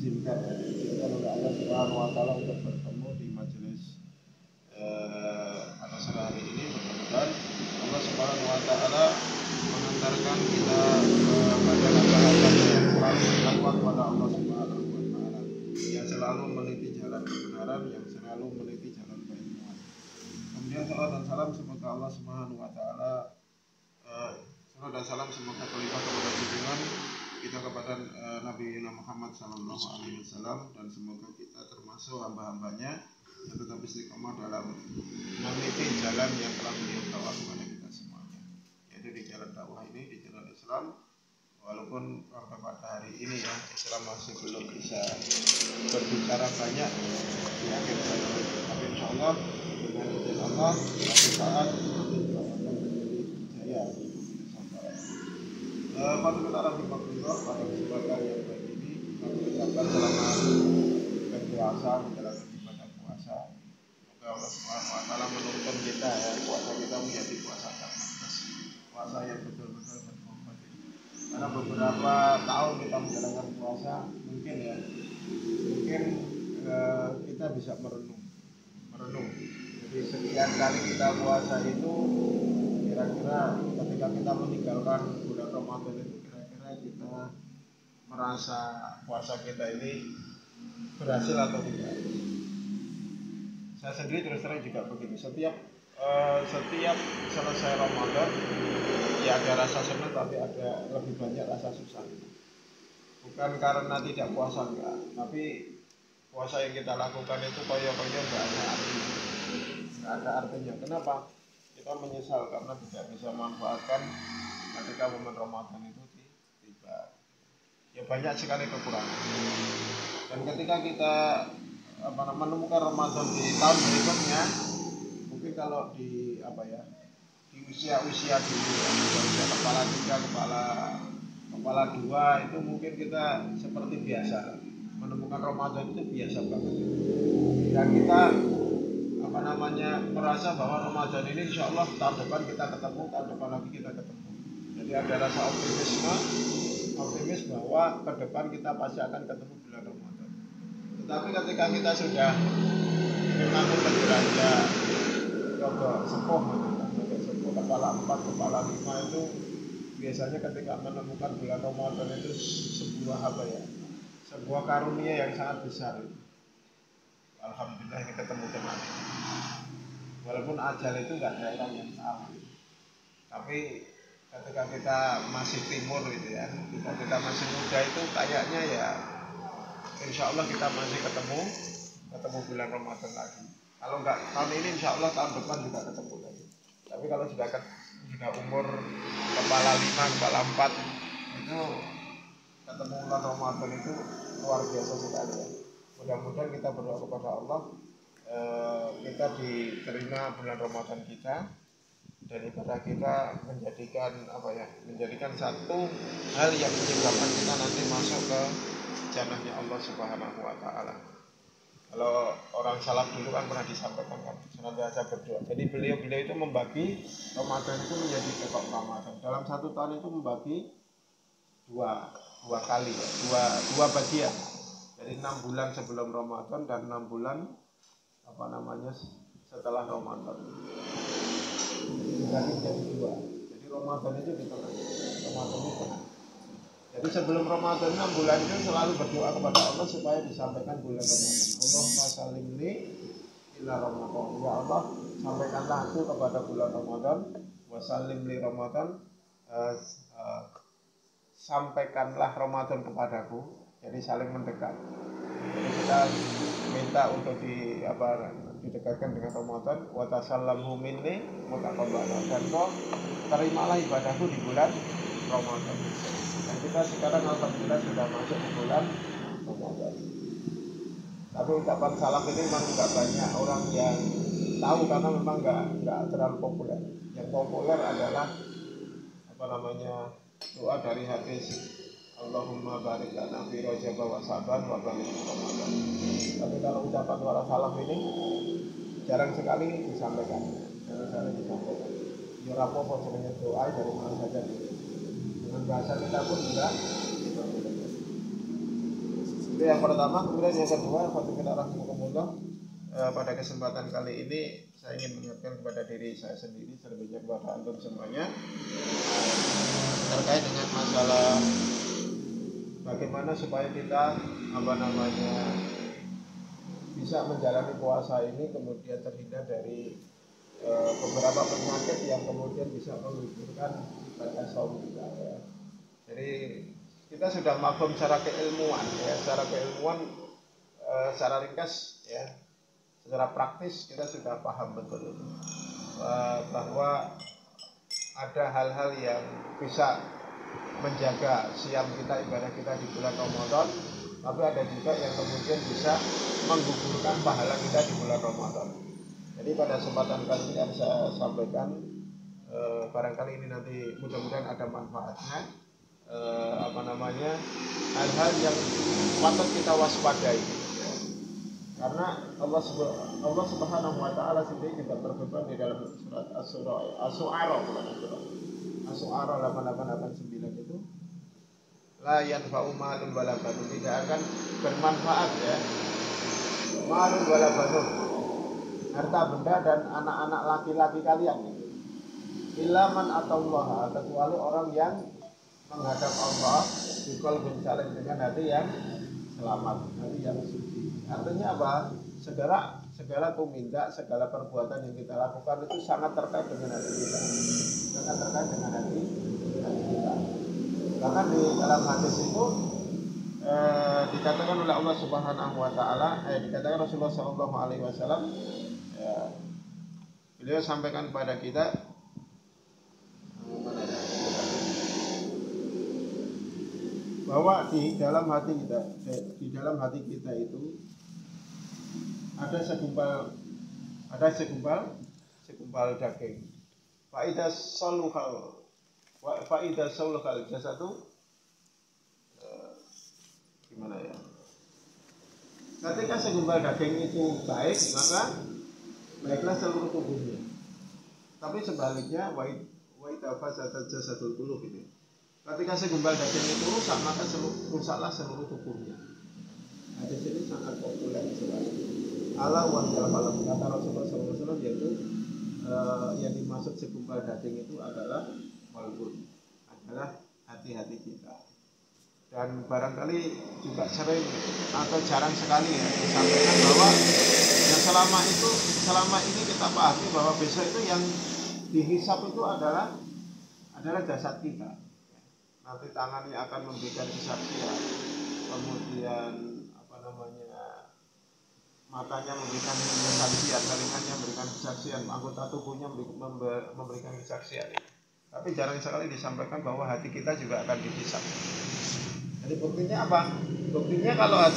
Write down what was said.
diizinkan oleh Allah Subhanahu wa taala untuk bertemu di majelis atas hari ini. Mudah-mudahan Allah Subhanahu wa taala mengantarkan kita kepada hamba-hamba yang selalu bertakwa kepada Allah Subhanahu wa taala, yang selalu meniti jalan kebenaran, yang selalu meniti jalan keilmuan. Kemudian salam dan salam semoga Allah Subhanahu wa taala salam dan salam semoga terlibat kepada junjungan kita kepada Nabi Muhammad sallallahu alaihi wasallam, dan semoga kita termasuk hamba-hambanya yang tetap istiqomah dalam meniti jalan yang telah beliau bawa kepada kita semuanya, yaitu di jalan dakwah ini, di jalan Islam. Walaupun pada hari ini ya Islam masih belum bisa berbicara banyak di akhir zaman ini, tapi insya Allah dengan izin Allah suatu saat kita akan menjadi jaya. Pada pada kesempatan yang baik ini kami ucapkan selamat berpuasa, menjalankan ibadah puasa. Semoga Allah Subhanahu wa taala menuntun kita ya, puasa kita menjadi puasa puasa yang betul-betul bermanfaat. Karena beberapa tahun kita menjalankan puasa, mungkin kita bisa merenung. Jadi sekian kali kita puasa itu, kira-kira ketika kita meninggalkan bulan Ramadan itu, kira-kira kita merasa puasa kita ini berhasil atau tidak. Saya sendiri terus terang juga begitu. Setiap selesai Ramadan ya ada rasa senang, tapi ada lebih banyak rasa susah. Bukan karena tidak puasa enggak, tapi puasa yang kita lakukan itu koyo-koyo enggak ada artinya. Kenapa? Kita menyesal karena tidak bisa memanfaatkan ketika momen Ramadan itu tiba. Ya banyak sekali kekurangan. Dan ketika kita menemukan Ramadan di tahun berikutnya, mungkin kalau di usia dulu, usia kepala 3, kepala 2 itu mungkin kita seperti biasa menemukan Ramadan itu biasa banget. Dan kita merasa bahwa Ramadan ini insya Allah tahun depan kita ketemu, tahun depan lagi kita ketemu. Jadi ada rasa optimis bahwa ke depan kita pasti akan ketemu bulan Ramadan. Tetapi ketika kita sudah memang beranjak sepuh, kepala 4, kepala 5 itu biasanya ketika menemukan bulan Ramadan itu sebuah karunia yang sangat besar. Alhamdulillah ini ketemu teman. Walaupun ajal itu nggak ada orang yang tahu, tapi ketika kita masih timur gitu ya, kita masih muda itu kayaknya ya insya Allah kita masih ketemu bulan Ramadan lagi. Kalau nggak tahun ini insya Allah tahun depan juga ketemu lagi. Tapi kalau sudah umur kepala 5, kepala 4 itu ketemu bulan Ramadan itu luar biasa sekali ya. Mudah-mudahan kita berdoa kepada Allah kita diterima bulan Ramadan kita, dan ibadah kita menjadikan satu hal yang menyebabkan kita nanti masuk ke jannahnya Allah Subhanahu wa taala. Kalau orang salaf dulu kan pernah disampaikan kan senantiasa berdoa. Jadi beliau itu membagi Ramadan itu menjadi pokok Ramadan. Dalam satu tahun itu membagi dua kali ya, dua bagian. Jadi 6 bulan sebelum Ramadan dan 6 bulan setelah Ramadan. Dibagi menjadi 2. Jadi Ramadan itu di tengah. Jadi sebelum Ramadan 6 bulan itu selalu berdoa kepada Allah supaya disampaikan bulan Ramadan. Allahumma sallim li ila Ramadan. Ya Allah, sampaikanlah aku kepada bulan Ramadan. Wa sallim li Ramadan. Sampaikanlah Ramadan kepadaku. Jadi saling mendekat. Jadi kita minta untuk didekatkan dengan Ramadan. Wa tasallamhu minni mutaqabbalan. Dan kau terimalah ibadahku di bulan Ramadan. Dan kita sekarang alhamdulillah sudah masuk di bulan Ramadan. Tapi ucapan salaf ini memang nggak banyak orang yang tahu karena memang nggak terlalu populer. Yang populer adalah doa dari hadis Allahumma barik lana fi Rajab wa Sa'ban wa ballighna Ramadan. Tapi kalau ucapan para salaf ini jarang sekali disampaikan. Ya apa-apa sebenarnya doa dari mana saja. Dengan bahasa kita pun juga Itu yang pertama. Kemudian yang kedua, pada kesempatan kali ini saya ingin mengingatkan kepada diri saya sendiri, terlebih kepada antum semuanya, terkait dengan masalah bagaimana supaya kita bisa menjalani puasa ini kemudian terhindar dari beberapa penyakit yang kemudian bisa menggugurkan ibadah saum kita ya. Jadi kita sudah maklum secara keilmuan ya, secara ringkas ya, secara praktis kita sudah paham betul bahwa ada hal-hal yang bisa menjaga siam kita, ibadah kita di bulan Ramadan, tapi ada juga yang kemudian bisa menggugurkan pahala kita di bulan Ramadan. Jadi pada kesempatan kali ini saya sampaikan, barangkali ini nanti mudah-mudahan ada manfaatnya, hal-hal yang patut kita waspadai ya. Karena Allah Subhanahu wa taala sendiri juga berfirman di dalam surat Asy-Syu'ara 8889 itu, la yanfa'u malun wala banun, tidak akan bermanfaat ya, malun wala banun, harta benda dan anak-anak laki-laki kalian, illa man atallaha, kecuali orang yang menghadap Allah biqalbin salim, dengan hati yang selamat, hati yang suci. Artinya apa? Segala tumindak, segala perbuatan yang kita lakukan itu sangat terkait dengan hati kita, sangat terkait dengan hati kita. Bahkan di dalam hadis itu dikatakan oleh Allah Subhanahu wa taala, dikatakan Rasulullah sallallahu alaihi wasallam, beliau sampaikan kepada kita bahwa di dalam hati kita itu ada segumpal daging. Faidah saluhal jasadu, gimana ya? Ketika segumpal daging itu baik, maka baiklah seluruh tubuhnya. Tapi sebaliknya, wa idza fasadat jasadul qulub gitu. Ketika segumpal daging itu rusak, maka rusaklah seluruh tubuhnya. Hadis ini sangat populer sekali. Allah wa jalla, kata Rasulullah SAW, yaitu yang dimaksud segumpal daging itu adalah qalbun, adalah hati-hati kita. Dan barangkali juga sering atau jarang sekali ya disampaikan bahwa yang selama ini kita pahami bahwa besok itu yang dihisab itu adalah jasad kita. Nanti tangannya akan memberikan kesaksian, kemudian matanya memberikan kesaksian, telinganya memberikan kesaksian, anggota tubuhnya memberikan kesaksian. Tapi jarang sekali disampaikan bahwa hati kita juga akan dihisab. Jadi buktinya apa? Buktinya kalau hati